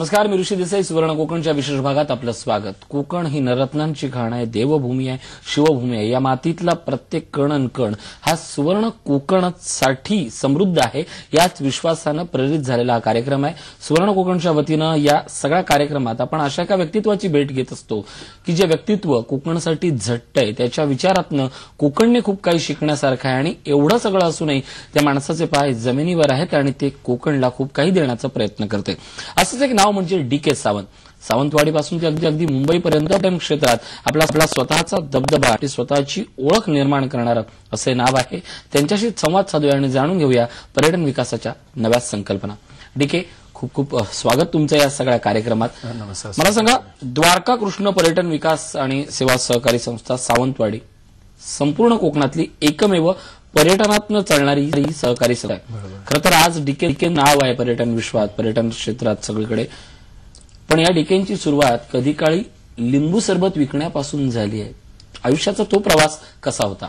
नमस्कार, मी ऋषी देसाई. सुवर्ण कोकणच्या विशेष भागात आपलं स्वागत. कोकण ही नररत्नांची खाण आहे, देवभूमी आहे, शिवभूमी आहे. या मातीतला प्रत्येक कण अन कण हा सुवर्ण कोकणसाठी समृद्ध आहे, याच विश्वासानं प्रेरित झालेला हा कार्यक्रम आहे. सुवर्ण कोकणच्या वतीनं या सगळ्या कार्यक्रमात आपण अशा एका व्यक्तित्वाची भेट घेत असतो की जे व्यक्तित्व कोकणसाठी झटतंय. त्याच्या विचारातनं कोकणने खूप काही शिकण्यासारखं आहे आणि एवढं सगळं असूनही त्या माणसाचे पाय जमिनीवर आहेत आणि ते कोकणला खूप काही देण्याचा प्रयत्न करते. असंच एक नाव म्हणजे डी.के. सावंत. सावंतवाडीपासून ते अगदी मुंबईपर्यंत पर्यटन क्षेत्रात आपला स्वतःचा दबदबा आणि स्वतःची ओळख निर्माण करणारं असे नाव आहे. त्यांच्याशी संवाद साधूया आणि जाणून घेऊया पर्यटन विकासाच्या नव्या संकल्पना. डी.के., खूप खूप स्वागत तुमचं या सगळ्या कार्यक्रमात. मला सांगा, द्वारका कृष्ण पर्यटन विकास आणि सेवा सहकारी संस्था सावंतवाडी संपूर्ण कोकणातली एकमेव पर्यटनातनं चालणारी सहकारी संस्था आहे. खरं तर आज डी.के. नाव आहे पर्यटन विश्वात, पर्यटन क्षेत्रात सगळीकडे. पण या डी.के.ची सुरुवात कधी काळी लिंबू सरबत विकण्यापासून झाली आहे. आयुष्याचा तो प्रवास कसा होता?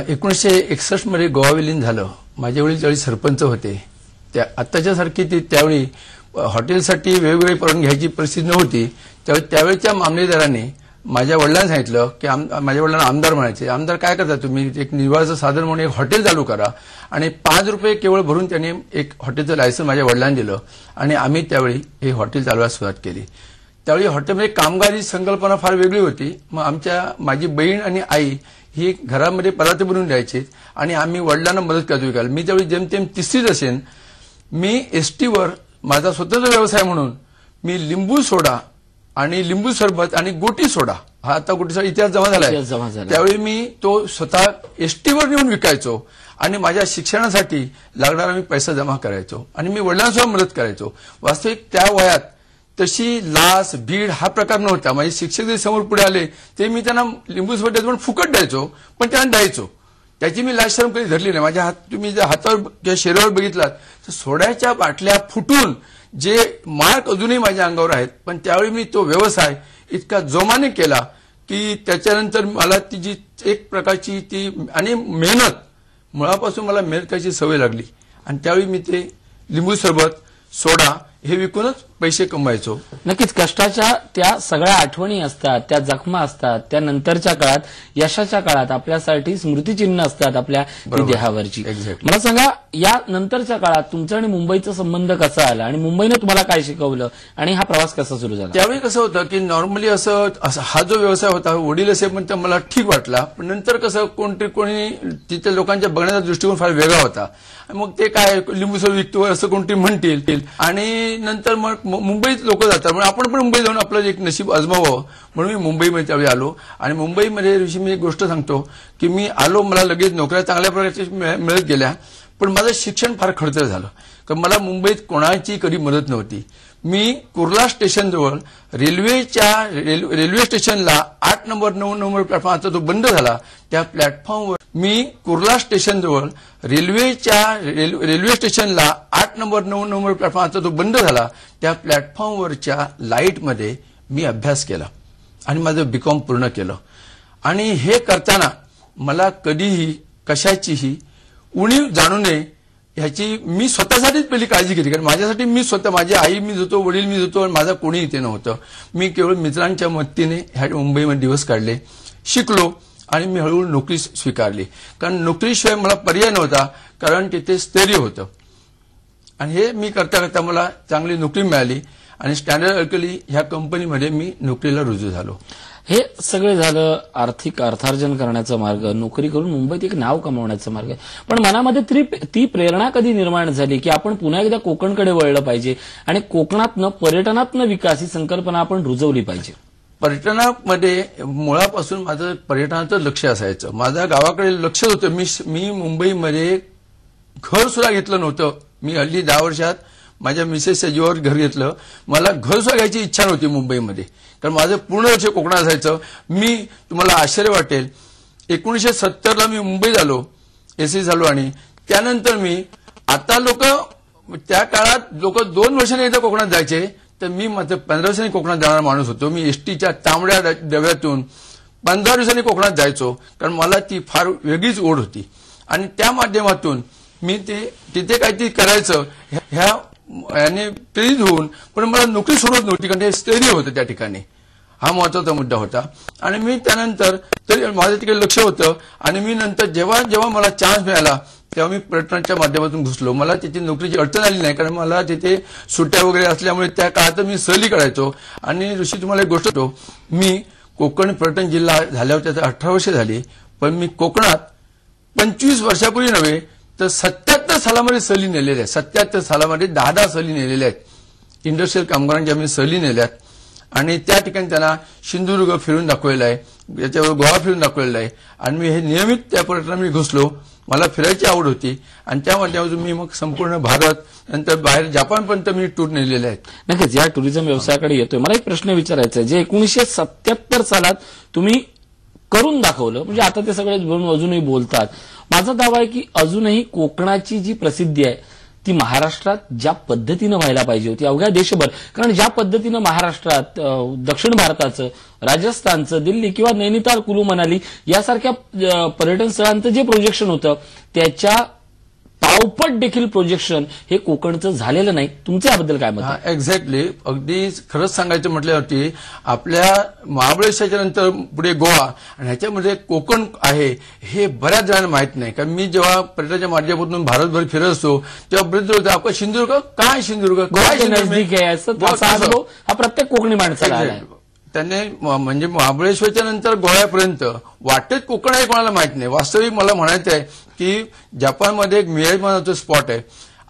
1961 मध्ये गोवा विलीन झालं. माझे वडील त्यावेळी सरपंच होते. आताच्या सारखी ती त्यावेळी हॉटेलसाठी वेगवेगळे परवानगी घ्यायची परिस्थिती नव्हती. त्यावेळच्या मामलेदाराने माझ्या वडिलांना सांगितलं की माझ्या वडिलांना आमदार म्हणायचे. आमदार काय करता तुम्ही, एक निर्वाहाचं साधन म्हणून एक हॉटेल चालू करा. आणि 5 रुपये केवळ भरून त्यांनी एक हॉटेलचं लायसन माझ्या वडिलांना दिलं आणि आम्ही त्यावेळी हे हॉटेल चालवायला सुरुवात केली. त्यावेळी हॉटेलमध्ये कामगारी संकल्पना फार वेगळी होती. मग माझी बहीण आणि आई ही घरामध्ये पदार्थ बनवून द्यायचे आणि आम्ही वडिलांना मदत करतो विकायला. मी त्यावेळी जेमतेम 30च असेन. मी एसटीवर माझा स्वतंत्र व्यवसाय म्हणून मी लिंबू सोडा आणि लिंबू सरबत आणि गोटी सोडा, हा आता गोटीचा इतिहास जमा झालाय. त्यावेळी मी तो स्वतः एसटीवर नेऊन विकायचो आणि माझ्या शिक्षणासाठी लागणारा मी पैसा जमा करायचो आणि मी वडिलांसुद्धा मदत करायचो. वास्तविक त्या वयात तशी लाच भीड हा प्रकार नव्हता. माझे शिक्षक जे समोर पुढे आले ते मी त्यांना लिंबू सरबत पण फुकट द्यायचो, पण त्यांना द्यायचो. त्याची मी लाज शरम कधी धरली नाही. माझ्या तुम्ही जर हातावर किंवा शरीरावर बघितलात तर सोड्याच्या बाटल्या फुटून जे मार्क अजूनही माझ्या अंगावर आहेत. पण त्यावेळी मी तो व्यवसाय इतका जोमाने केला की त्याच्यानंतर मला ती जी एक प्रकारची ती आणि मेहनत, मुळापासून मला मेहनत करायची सवय लागली आणि त्यावेळी मी ते लिंबू सरबत, सोडा हे विकूनच पैसे कमवायचो. नक्कीच कष्टाच्या त्या सगळ्या आठवणी असतात, त्या जखमा असतात, त्या नंतरच्या काळात, यशाच्या काळात आपल्यासाठी स्मृतिचिन्ह असतात आपल्या देहावरची. मला सांगा, या नंतरच्या काळात तुमचा आणि मुंबईचा संबंध कसा आला आणि मुंबईने तुम्हाला काय शिकवलं आणि हा प्रवास कसा सुरू झाला? त्यावेळी कसं होतं की नॉर्मली असं हा जो व्यवसाय होता, वडील असे पण तर मला ठीक वाटला. पण नंतर कसं कोणी तिथे लोकांच्या बघण्याचा दृष्टिकोन फार वेगळा होता. मग ते काय लिंबू सरबत विकतो असं कोणतरी म्हणतील आणि नंतर मग मुंबईत लोक जातात. म्हणून आपण पण मुंबईत जाऊन आपलं एक नशीब आजमावं म्हणून मी मुंबईमध्ये त्यावेळी आलो. आणि मुंबईमध्ये ऋषी मी एक गोष्ट सांगतो की मी आलो, मला लगेच नोकऱ्या चांगल्या प्रकारच्या मिळत गेल्या. पण माझं शिक्षण फार खडतर झालं कारण मला मुंबईत कोणाची कधी मदत नव्हती. मी कुर्ला स्टेशनजवळ रेल्वे स्टेशनला 8 नंबर 9 नंबर प्लॅटफॉर्म, आता तो बंद झाला, त्या प्लॅटफॉर्मवर मी कुर्ला स्टेशनजवळ रेल्वे स्टेशनला 8 नंबर 9 नंबर प्लॅटफॉर्म, आता तो बंद झाला, त्या प्लॅटफॉर्मवरच्या लाईटमध्ये मी अभ्यास केला आणि माझं बीकॉम पूर्ण केलं. आणि हे करताना मला कधीही कशाचीही उणीव जाणू नये ह्याची मी स्वतःसाठीच पहिली काळजी घेतली. कारण माझ्यासाठी मी स्वतः, माझी आई मी होतो, वडील मी होतो आणि माझा कोणी इथे नव्हतं. मी केवळ मित्रांच्या मदतीने ह्या मुंबईमध्ये दिवस काढले, शिकलो आणि मी हळूहळू नोकरी स्वीकारली. कारण नोकरीशिवाय मला पर्याय नव्हता, कारण तिथे स्थैर्य होतं. आणि हे मी करता करता मला चांगली नोकरी मिळाली आणि स्टँडर्ड अल्कली ह्या कंपनीमध्ये मी नोकरीला रुजू झालो. हे सगळे झालं आर्थिक अर्थार्जन करण्याचा मार्ग, नोकरी करून मुंबईत एक नाव कमावण्याचा मार्ग. पण मनामध्ये ती प्रेरणा कधी निर्माण झाली की आपण पुन्हा एकदा कोकणकडे वळलं पाहिजे आणि कोकणातनं पर्यटनातनं विकास ही संकल्पना आपण रुजवली पाहिजे? पर्यटनामध्ये मुळापासून माझं पर्यटनाचं लक्ष असायचं. माझ्या गावाकडे लक्ष होतं. मी मुंबईमध्ये घर सुद्धा घेतलं नव्हतं. मी हल्ली 10 वर्षात माझ्या मिसेसच्या जीवावर घर घेतलं. मला घर सुद्धा घ्यायची इच्छा नव्हती मुंबईमध्ये, कारण माझं पूर्ण लक्ष कोकणात असायचं. मी तुम्हाला आश्चर्य वाटेल, 1970ला मी मुंबईत आलो, एससी झालो आणि त्यानंतर मी आता त्या काळात लोक 2 वर्षांनी एकदा कोकणात जायचे, तर मी मात्र 15 दिवसांनी कोकणात जाणारा माणूस होतो. मी एसटीच्या तांबड्या डब्यातून 15 दिवसांनी कोकणात जायचो, कारण मला ती फार वेगळीच ओढ होती. आणि त्या माध्यमातून मी तिथे काहीतरी करायचं ह्या याने प्रेरित होऊन पण मला नोकरी सोडत नव्हती, कारण ते स्थैर्य होतं त्या ठिकाणी. हा महत्वाचा मुद्दा होता. आणि मी त्यानंतर तरी माझं तिकडे लक्ष होतं. आणि मी नंतर जेव्हा मला चान्स मिळाला तेव्हा मी पर्यटनाच्या माध्यमातून घुसलो. मला तिथे नोकरीची अडचण आली नाही, कारण मला तिथे सुट्ट्या वगैरे असल्यामुळे त्या काळात मी सहली काढायचो. आणि ऋषी तुम्हाला एक गोष्ट होतो, मी कोकण पर्यटन जिल्हा झाल्यावर त्याचा 18 वर्ष झाली, पण मी कोकणात 25 वर्षापूर्वी नव्हे तर 77 सालामध्ये सहली नेलेल्या आहेत. 77 सालामध्ये 10 सहली नेलेल्या आहेत. इंडस्ट्रियल कामगारांच्या आम्ही सहली नेल्यात. आणि त्या ठिकाणी त्यांना सिंधुदुर्ग फिरून दाखवलेला आहे, त्याच्यावर गोवा फिरून दाखवलेला आहे. आणि मी हे नियमित त्या पर्यटनात मी घुसलो. मला फिरायची आवड होती आणि त्या माध्यमातून मी मग संपूर्ण भारत, नंतर बाहेर जपानपर्यंत मी टूर नेलेले आहेत. नक्कीच या टुरिझम व्यवसायाकडे येतोय. मला एक प्रश्न विचारायचा आहे, जे 1977 सालात तुम्ही करून दाखवलं, म्हणजे आता ते सगळे अजूनही बोलतात. माझा दावा आहे की अजूनही कोकणाची जी प्रसिद्धी आहे ती महाराष्ट्रात ज्या पद्धतीनं व्हायला पाहिजे होती, अवघ्या देशभर. कारण ज्या पद्धतीनं महाराष्ट्रात दक्षिण भारताचं, राजस्थानचं, दिल्ली किंवा नैनिताल, कुलू मनाली यासारख्या पर्यटन स्थळांचं जे प्रोजेक्शन होतं त्याच्या पावपट देखील प्रोजेक्शन हे कोकणचं झालेलं नाही. तुमच्या याबद्दल काय मत आहे? एक्झॅक्टली, अगदी खरंच सांगायचं म्हटल्यावरती आपल्या महाबळेश्वरच्या नंतर पुढे गोवा आणि ह्याच्यामध्ये कोकण आहे हे बऱ्याच जणांना माहित नाही. कारण मी जेव्हा पर्यटनाच्या माध्यमातून भारतभर फिरत असतो तेव्हा बरेच होतं, आपण सिंधुदुर्ग काय, सिंधुदुर्ग काय, नजदीक आहे असं हा प्रत्येक कोकणी माणसाला आलाय. त्यांनी म्हणजे महाबळेश्वरच्या नंतर गोव्यापर्यंत वाटेत कोकण आहे कोणाला माहित नाही. वास्तविक मला म्हणायचं आहे की जपानमध्ये एक मियाजमानाचं स्पॉट आहे.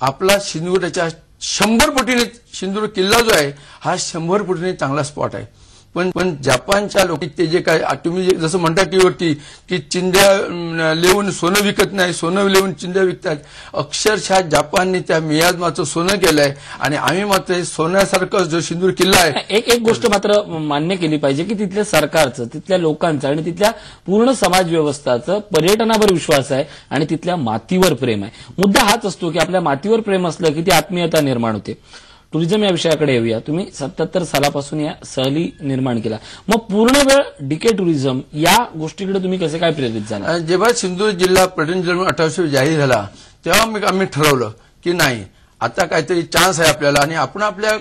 आपला सिंधुदुर्ग त्याच्या 100 पटीने, सिंधुदुर्ग किल्ला जो आहे हा 100 पटीने चांगला स्पॉट आहे. पण जपानच्या लोक ते जे काय तुम्ही जसं म्हणता टीव्हीवरती की चिंध्या लिहून सोनं विकत नाही, सोनं लिहून चिंध्या विकतात. अक्षरशः जपानने त्या मियाजमाचं सोनं केलंय आणि आम्ही मात्र सोन्यासारखं जो सिंधुदुर्ग किल्ला आहे. एक गोष्ट मात्र मान्य केली पाहिजे की तिथल्या सरकारचं, तिथल्या लोकांचं आणि तिथल्या पूर्ण समाज व्यवस्थाचं पर्यटनावर विश्वास आहे आणि तिथल्या मातीवर प्रेम आहे. मुद्दा हाच असतो की आपल्या मातीवर प्रेम असलं की ती आत्मीयता निर्माण होते. टुरिझम या विषयाकडे येऊया. तुम्ही 77 सालापासून या सहली निर्माण केला, मग पूर्ण वेळ डीके टुरिझम या गोष्टीकडे तुम्ही कसे काय प्रेरित झाला? जेव्हा सिंधुदुर्ग जिल्हा पर्यटन जिल्हा 1800 जाहीर झाला तेव्हा आम्ही ठरवलं की नाही, आता काहीतरी चान्स आहे आपल्याला आणि आपण आपल्या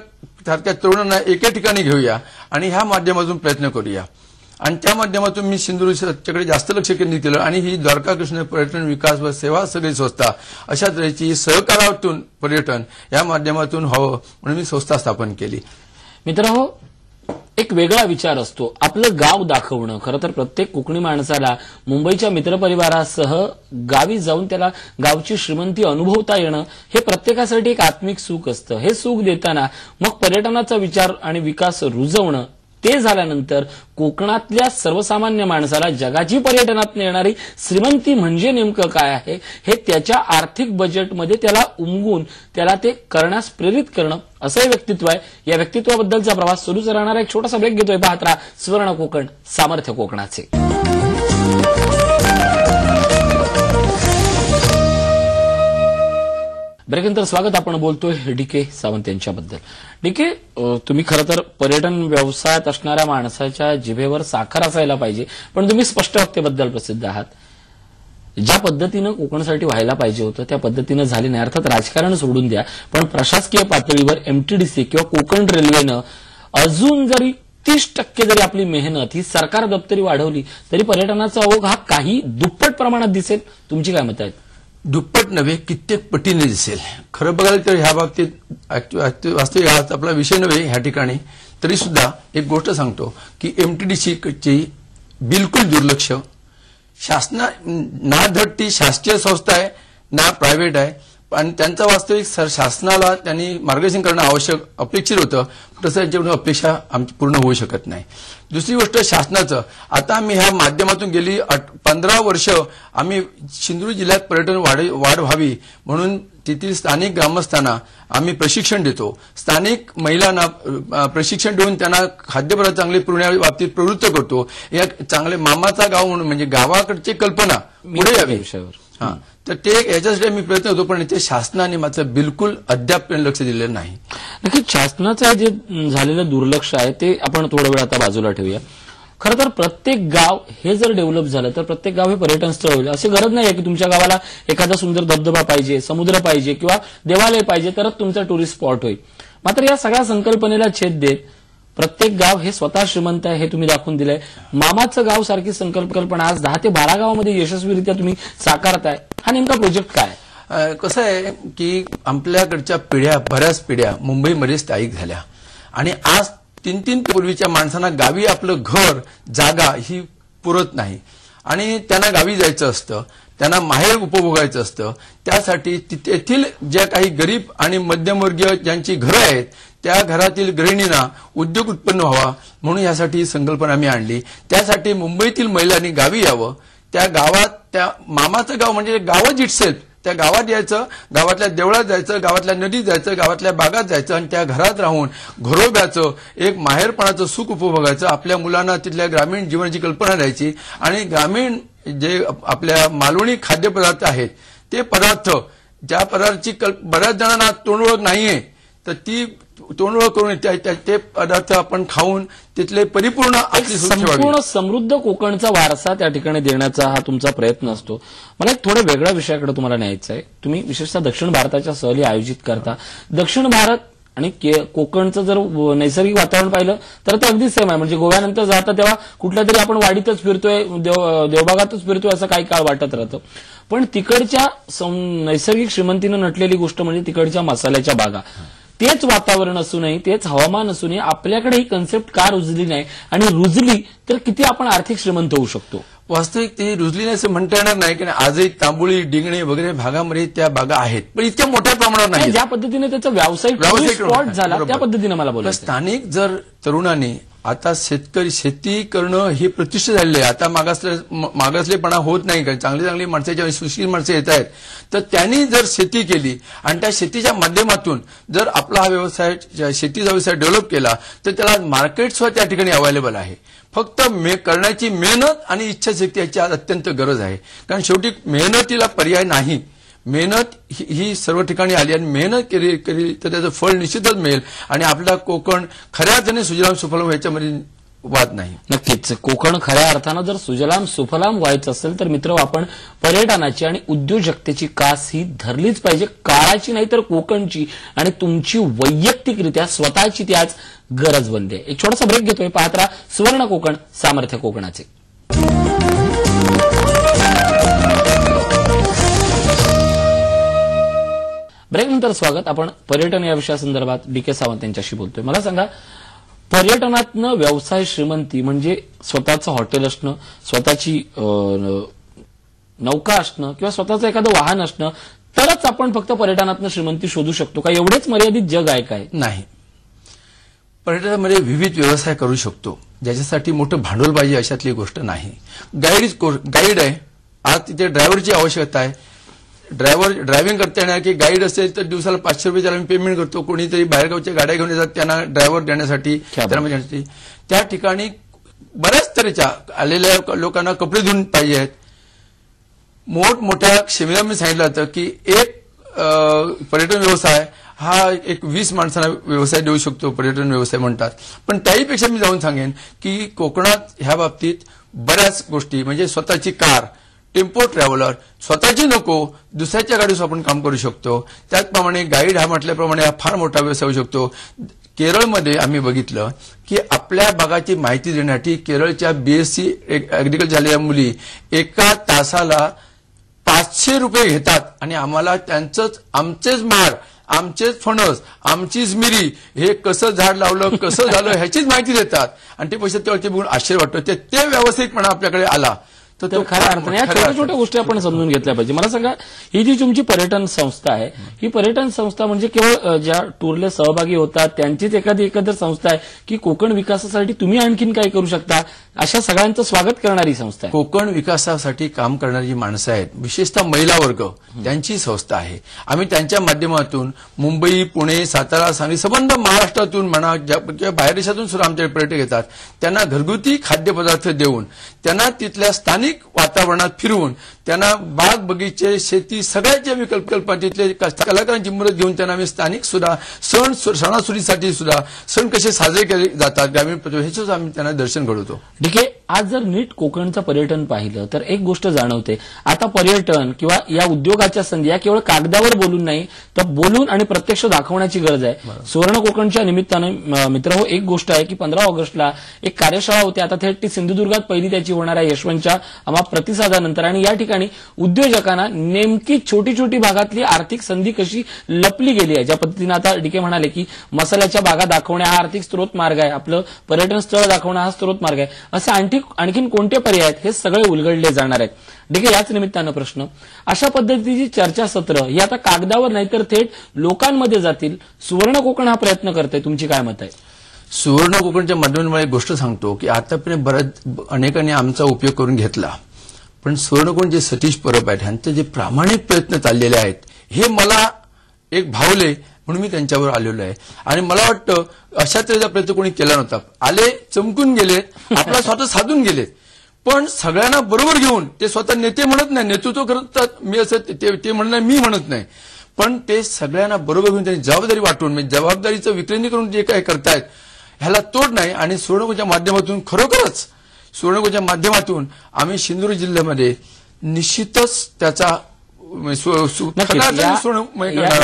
सारख्या तरुणांना एका ठिकाणी घेऊया आणि ह्या माध्यमातून प्रयत्न करूया. आणि त्या माध्यमातून मी सिंधुदुर्गच्याकडे जास्त लक्ष केंद्रित केलं आणि ही द्वारका कृष्ण पर्यटन विकास व सेवा सगळी संस्था अशा तऱ्हेची सहकारातून पर्यटन या माध्यमातून व्हावं म्हणून मी संस्था स्थापन केली. मित्रांनो, एक वेगळा विचार असतो आपलं गाव दाखवणं. खरं तर प्रत्येक कोकणी माणसाला मुंबईच्या मित्रपरिवारासह गावी जाऊन त्याला गावची श्रीमंती अनुभवता येणं हे प्रत्येकासाठी एक आत्मिक सुख असतं. हे सुख देताना मग पर्यटनाचा विचार आणि विकास रुजवणं, ते झाल्यानंतर कोकणातल्या सर्वसामान्य माणसाला जगाची पर्यटनात येणारी श्रीमंती म्हणजे नेमकं काय आहे हे त्याच्या आर्थिक बजेटमध्ये त्याला उमगून त्याला ते करण्यास प्रेरित करणं असं व्यक्तित्व आहे. या व्यक्तित्वाबद्दलचा प्रवास सुरूच राहणारा एक छोटासा ब्रेक घेतोय. पाहत राहा सुवर्ण कोकण, सामर्थ्य कोकणाचे. ब्रेकनंतर स्वागत. आपण बोलतोय डीके सावंत यांच्याबद्दल. डीके, तुम्ही खरं तर पर्यटन व्यवसायात असणाऱ्या माणसाच्या जिभेवर साखर असायला पाहिजे, पण तुम्ही स्पष्ट वक्तेबद्दल प्रसिद्ध आहात. ज्या पद्धतीनं कोकणसाठी व्हायला पाहिजे होतं त्या पद्धतीनं झाले नाही. अर्थात राजकारण सोडून द्या, पण प्रशासकीय पातळीवर एमटीडीसी किंवा कोकण रेल्वेनं अजून जरी 30% जरी आपली मेहनत ही सरकार दप्तरी वाढवली तरी पर्यटनाचा ओघ हा काही दुप्पट प्रमाणात दिसेल. तुमची काय मत आहेत? दुप्पट नव्हे, कित्येक पटीने दिसेल. खरं बघायला तर ह्या बाबतीत वास्तविक आपला विषय नव्हे ह्या ठिकाणी, तरी सुद्धा एक गोष्ट सांगतो की एमटीडीसीची बिलकुल दुर्लक्ष. शासना ना धड शासकीय संस्था आहे ना प्रायव्हेट आहे, आणि त्यांचा वास्तविक शासनाला त्यांनी मार्गदर्शन करणं आवश्यक अपेक्षित होतं, तसं यांच्याकडून अपेक्षा आमची पूर्ण होऊ शकत नाही. दुसरी गोष्ट शासनाचं, आता आम्ही ह्या माध्यमातून गेली 15 वर्ष आम्ही सिंधुदुर्ग जिल्ह्यात पर्यटन वाढ व्हावी म्हणून तेथील स्थानिक ग्रामस्थांना आम्ही प्रशिक्षण देतो. स्थानिक महिलांना प्रशिक्षण देऊन त्यांना खाद्यपदार्थ चांगले पुरवण्या बाबतीत प्रवृत्त करतो. या चांगले मामाचा गाव म्हणून म्हणजे गावाकडची कल्पना पुढे यावी. हा, तर ते याच्यासाठी आम्ही प्रयत्न होतो, पण ते शासनाने मात्र बिलकुल अद्याप लक्ष दिलेलं नाही. नक्कीच शासनाचं जे झालेलं दुर्लक्ष आहे ते आपण थोडा वेळ आता बाजूला ठेवूया. खरं तर प्रत्येक गाव हे जर डेव्हलप झालं तर प्रत्येक गाव हे पर्यटन स्थळ होईल. अशी गरज नाही की तुमच्या गावाला एखादा सुंदर धबधबा पाहिजे, समुद्र पाहिजे किंवा देवालय पाहिजे तरच तुमचा टुरिस्ट स्पॉट होईल. मात्र या सगळ्या संकल्पनेला छेद देत प्रत्येक गाव हे स्वतः श्रीमंत आहे हे तुम्ही दाखवून दिलंय. मामाचं गाव सारखी संकल्पना आज 10 ते 12 गावामध्ये यशस्वीरित्या तुम्ही साकारताय. हा नेमका प्रोजेक्ट काय? कसं आहे की आपल्याकडच्या पिढ्या, बऱ्याच पिढ्या मुंबईमध्ये स्थायिक झाल्या आणि आज 3-3 पूर्वीच्या माणसांना गावी आपलं घर, जागा ही पुरत नाही आणि त्यांना गावी जायचं असतं, त्यांना माहेर उपभोगायचं असतं. त्यासाठी तेथील ज्या काही गरीब आणि मध्यमवर्गीय ज्यांची घरं आहेत त्या घरातील गृहिणींना उद्योग उत्पन्न व्हावा म्हणून यासाठी संकल्पना आम्ही आणली. त्यासाठी मुंबईतील महिलांनी गावी यावं. त्या गावात, त्या मामाचं गाव म्हणजे गावच इटसेल्फ, त्या गावात यायचं, गावातल्या देवळात जायचं, गावातल्या नदीत जायचं, गावातल्या बागात जायचं आणि त्या घरात राहून घरोब्याचं एक माहेरपणाचं सुख उपभोगायचं. आपल्या मुलांना तिथल्या ग्रामीण जीवनाची कल्पना द्यायची आणि ग्रामीण जे आपल्या मालवणी खाद्यपदार्थ आहेत ते पदार्थ, ज्या पदार्थाची बऱ्याच जणांना तोंडओळख नाहीये तर ती तोंडओळख करून ते पदार्थ आपण खाऊन तिथले परिपूर्ण संपूर्ण समृद्ध कोकणचा वारसा त्या ठिकाणी देण्याचा हा तुमचा प्रयत्न असतो. मला एक थोड्या वेगळ्या विषयाकडे तुम्हाला न्यायचं आहे. तुम्ही विशेषतः दक्षिण भारताच्या सहली आयोजित करता. दक्षिण भारत आणि कोकणचं जर नैसर्गिक वातावरण पाहिलं तर ते अगदी सेम आहे. म्हणजे गोव्यानंतर जाता तेव्हा कुठल्या तरी आपण वाडीतच फिरतोय, देवबागातच फिरतोय असं काही काळ वाटत राहतं. पण तिकडच्या नैसर्गिक श्रीमंतीनं नटलेली गोष्ट म्हणजे तिकडच्या मसाल्याच्या बागा. तेच वातावरण असूनही, तेच हवामान असूनही आपल्याकडे ही कन्सेप्ट का रुजली नाही आणि रुजली तर किती आपण आर्थिक श्रीमंत होऊ शकतो? वास्तविक ती रुजली नाही असं म्हणता येणार नाही की आजही तांबोळी, डिंगणे वगैरे भागामध्ये त्या बागा आहेत पण इतक्या मोठ्या प्रमाणावर नाही. ज्या पद्धतीने त्याचा व्यावसायिक स्पॉट झाला त्या पद्धतीने मला बोलायचं. स्थानिक जर तरुणांनी आता शेती करणं ही प्रतिष्ठा झालेली आहे. आता मागासलेपणा होत नाही कारण चांगली चांगली माणसाची सुशील माणसं येत आहेत. तर त्यांनी जर शेती केली आणि त्या शेतीच्या माध्यमातून जर आपला हा व्यवसाय, शेतीचा व्यवसाय डेव्हलप केला तर त्याला मार्केट सुद्धा त्या ठिकाणी अवेलेबल आहे. फक्त करण्याची मेहनत आणि इच्छाशक्ती याची आज अत्यंत गरज आहे. कारण शेवटी मेहनतीला पर्याय नाही. मेहनत ही सर्व ठिकाणी आली आणि मेहनत केली तर त्याचं फळ निश्चितच मिळेल आणि आपला कोकण खऱ्या अर्थाने सुजलाम सुफलाम याच्यामध्ये वाद नाही. नक्कीच कोकण खऱ्या अर्थानं जर सुजलाम सुफलाम व्हायचं असेल तर मित्र आपण पर्यटनाची आणि उद्योजकतेची कास ही धरलीच पाहिजे. काळाची नाही तर कोकणची आणि तुमची वैयक्तिकरित्या स्वतःची ती आज गरज बनते. एक छोटासा ब्रेक घेतोय. पाहत राहा सुवर्ण कोकण, सामर्थ्य कोकणाचे. ब्रेकनंतर स्वागत. आपण पर्यटन या विषयासंदर्भात डी.के. सावंत यांच्याशी बोलतोय. मला सांगा, पर्यटनातनं व्यवसाय श्रीमंती म्हणजे स्वतःचं हॉटेल असणं, स्वतःची नौका असणं किंवा स्वतःचं एखादं वाहन असणं तरच आपण फक्त पर्यटनातनं श्रीमंती शोधू शकतो का? एवढेच मर्यादित जग आहे काय? नाही. पर्यटनामध्ये विविध व्यवसाय करू शकतो. ज्याच्यासाठी मोठं भांडवल पाहिजे अशातली गोष्ट नाही. गाईड आहे. आज तिथे ड्रायव्हरची आवश्यकता आहे. ड्रायव्हिंग करता येणार की गाईड असेल तर दिवसाला 500 रुपये त्याला पेमेंट करतो. कोणीतरी बाहेरगावच्या गाड्या घेऊन येतात त्यांना ड्रायव्हर देण्यासाठी, त्या ठिकाणी बऱ्याच तऱ्हेच्या आलेल्या लोकांना कपडे धुवून पाहिजे आहेत. मोठमोठ्या सेमिनारमध्ये सांगितलं जातं की एक पर्यटन व्यवसाय हा एक 20 माणसांना व्यवसाय देऊ शकतो, पर्यटन व्यवसाय म्हणतात. पण त्याहीपेक्षा मी जाऊन सांगेन की कोकणात ह्या बाबतीत बऱ्याच गोष्टी म्हणजे स्वतःची कार, टेम्पो ट्रॅव्हलर, स्वतःची नको दुसऱ्याच्या गाडीवर आपण काम करू शकतो. त्याचप्रमाणे गाईड हा म्हटल्याप्रमाणे हा फार मोठा व्यवसाय होऊ शकतो. केरळमध्ये आम्ही बघितलं की आपल्या भागाची माहिती देण्यासाठी केरळच्या BSc ऍग्रिकल्चर झालेल्या मुली एका तासाला 500 रुपये घेतात आणि आम्हाला आमचेच माड, आमचेच फणस, आमचीच मिरी, हे कसं झाड लावलं, कसं झालं ह्याचीच माहिती देतात आणि ते पैसे तेवढे बघून आश्चर्य वाटतं. ते व्यावसायिकपणा आपल्याकडे आला तर खऱ्या अर्थाने या छोट्या छोट्या गोष्टी आपण समजून घेतल्या पाहिजे. मला सांगा, ही जी तुमची पर्यटन संस्था आहे, ही पर्यटन संस्था म्हणजे केवळ ज्या टूरले सहभागी होतात त्यांचीच एखादी एकत्र संस्था आहे की कोकण विकासासाठी तुम्ही आणखीन काय करू शकता अशा सगळ्यांचं स्वागत करणारी संस्था आहे? कोकण विकासासाठी काम करणारी माणसं आहेत, विशेषतः महिला वर्ग, त्यांची संस्था आहे. आम्ही त्यांच्या माध्यमातून मुंबई, पुणे, सातारा, सांगली, संबंध महाराष्ट्रातून म्हणा किंवा बाहेर देशातून सुद्धा आमच्याकडे पर्यटक येतात. त्यांना घरगुती खाद्यपदार्थ देऊन, त्यांना तिथल्या स्थानिक वातावरणात फिरवून त्यांना बाग बगीचे शेती सगळ्याच्या विकल्प तिथले कलाकारांची मदत घेऊन त्यांना आम्ही स्थानिक सुद्धा सणासुदीसाठी सुद्धा सण कसे साजरे केले जातात ग्रामीण ह्याचं आम्ही त्यांना दर्शन घडवतो. ठीक आहे. आज जर नीट कोकणचं पर्यटन पाहिलं तर एक गोष्ट जाणवते, आता पर्यटन किंवा या उद्योगाच्या संधी या केवळ कागदावर बोलून नाही तर बोलून आणि प्रत्यक्ष दाखवण्याची गरज आहे. सुवर्ण कोकणच्या निमित्तानं मित्रहो एक गोष्ट आहे की 15 ऑगस्टला एक कार्यशाळा होती. आता थेट ती सिंधुदुर्गात पहिली त्याची होणार आहे यशवंतच्या अमाप प्रतिसादानंतर. आणि या ठिकाणी उद्योजकांना नेमकी छोटी छोटी भागातली आर्थिक संधी कशी लपली गेली आहे, ज्या पद्धतीने आता डीके म्हणाले की मसाल्याच्या बागा दाखवणे हा आर्थिक स्रोत मार्ग आहे, आपलं पर्यटन स्थळ दाखवणं हा स्रोत मार्ग आहे, असे आणखीन कोणते पर्याय आहेत हे सगळे उलगडले जाणार आहेत. ठीक आहे. याच निमित्तानं प्रश्न, अशा पद्धतीची चर्चासत्र ही आता कागदावर नाही तर थेट लोकांमध्ये जातील. सुवर्ण कोकण हा प्रयत्न करते, तुमची काय मत आहे? सुवर्ण कोकणच्या माध्यमातून एक गोष्ट सांगतो की आतापर्यंत अनेकांनी आमचा उपयोग करून घेतला, पण सुवर्ण कोकण जे सतीश परब आहेत ह्यांचे जे प्रामाणिक प्रयत्न चाललेले आहेत हे मला एक भावले म्हणून मी त्यांच्यावर आलेलो आहे. आणि मला वाटतं अशा तऱ्हेचा प्रयत्न कोणी केला नव्हता. आले, चमकून गेलेत, आपला स्वतः साधून गेलेत, पण सगळ्यांना बरोबर घेऊन ते स्वतः नेते म्हणत नाही, नेतृत्व करतात मी असं ते म्हणत नाही, मी म्हणत नाही, पण ते सगळ्यांना बरोबर घेऊन त्यांनी जबाबदारी वाटून म्हणजे जबाबदारीचं विकेंद्रीकरण जे काय करतायत ह्याला तोड नाही. आणि सुवर्णकोकणच्या माध्यमातून खरोखरच सुवर्णकोकणच्या माध्यमातून आम्ही सिंधुदुर्ग जिल्ह्यामध्ये निश्चितच त्याचा या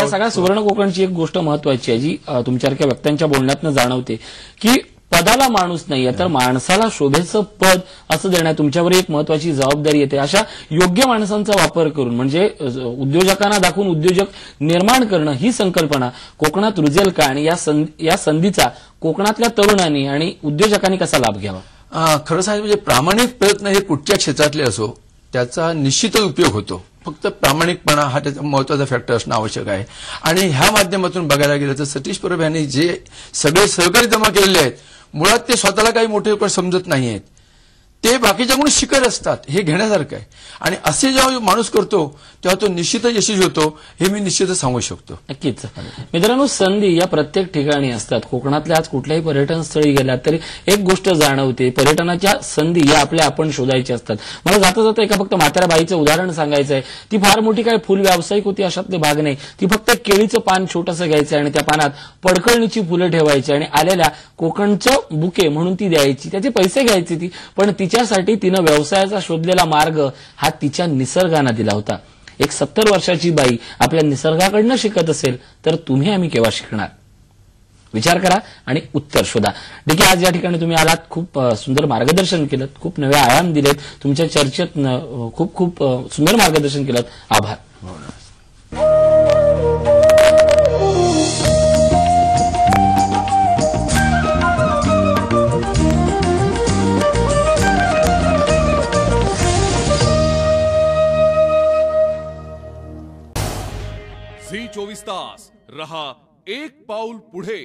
सगळ्या सुवर्ण कोकणची एक गोष्ट महत्वाची आहे जी तुमच्यासारख्या व्यक्तींच्या बोलण्यातनं जाणवते की पदाला माणूस नाहीये तर माणसाला शोभेचं पद असं देण्यात तुमच्यावर एक महत्वाची जबाबदारी येते. अशा योग्य माणसांचा वापर करून म्हणजे उद्योजकांना दाखवून उद्योजक निर्माण करणं ही संकल्पना कोकणात रुजेल का आणि या संधीचा कोकणातल्या तरुणांनी आणि उद्योजकांनी कसा लाभ घ्यावा? खरं सांगायचं म्हणजे प्रामाणिक प्रयत्न हे कुठच्या क्षेत्रातले असो त्याचा निश्चितच उपयोग होतो. फक्त प्रामाणिकपणा हा त्याचा महत्वाचा फॅक्टर असणं आवश्यक आहे. आणि ह्या माध्यमातून बघायला गेलं तर सतीश परब यांनी जे सगळे सहकारी जमा केलेले आहेत मुळात ते स्वतःला काही मोठे समजत नाही आहेत, ते बाकीच्याकडून शिकत असतात, हे घेण्यासारखं आहे. आणि असे जेव्हा माणूस करतो तेव्हा तो निश्चितच यशस्वी होतो हे मी निश्चितच सांगू शकतो. नक्कीच. मित्रांनो, संधी या प्रत्येक ठिकाणी असतात. कोकणातल्या आज कुठल्याही पर्यटन स्थळी गेलात तरी एक गोष्ट जाणवते, पर्यटनाच्या संधी या आपण शोधायच्या असतात. मला जाता जाता एका फक्त म्हाताऱ्या बाईचं उदाहरण सांगायचं आहे. ती फार मोठी काय फुल व्यावसायिक होती अशातले भाग नाही. ती फक्त केळीचं पान छोटंसं घ्यायचं आणि त्या पानात पडकळणीची फुलं ठेवायची आणि आलेल्या कोकणचं बुके म्हणून ती द्यायची. त्याचे पैसे घ्यायची ती, पण तिच्यासाठी तिनं व्यवसायाचा शोधलेला मार्ग हा तिच्या निसर्गानं दिला होता. एक 70 वर्षाची बाई आपल्या निसर्गाकडनं शिकत असेल तर तुम्ही आम्ही केव्हा शिकणार? विचार करा आणि उत्तर शोधा. ठीक आहे. आज या ठिकाणी तुम्ही आलात, खूप सुंदर मार्गदर्शन केलं, खूप नवे आयाम दिलेत, तुमच्या चर्चेत खूप खूप सुंदर मार्गदर्शन केलं. आभार. झी 24 तास रहा एक पाऊल पुढे.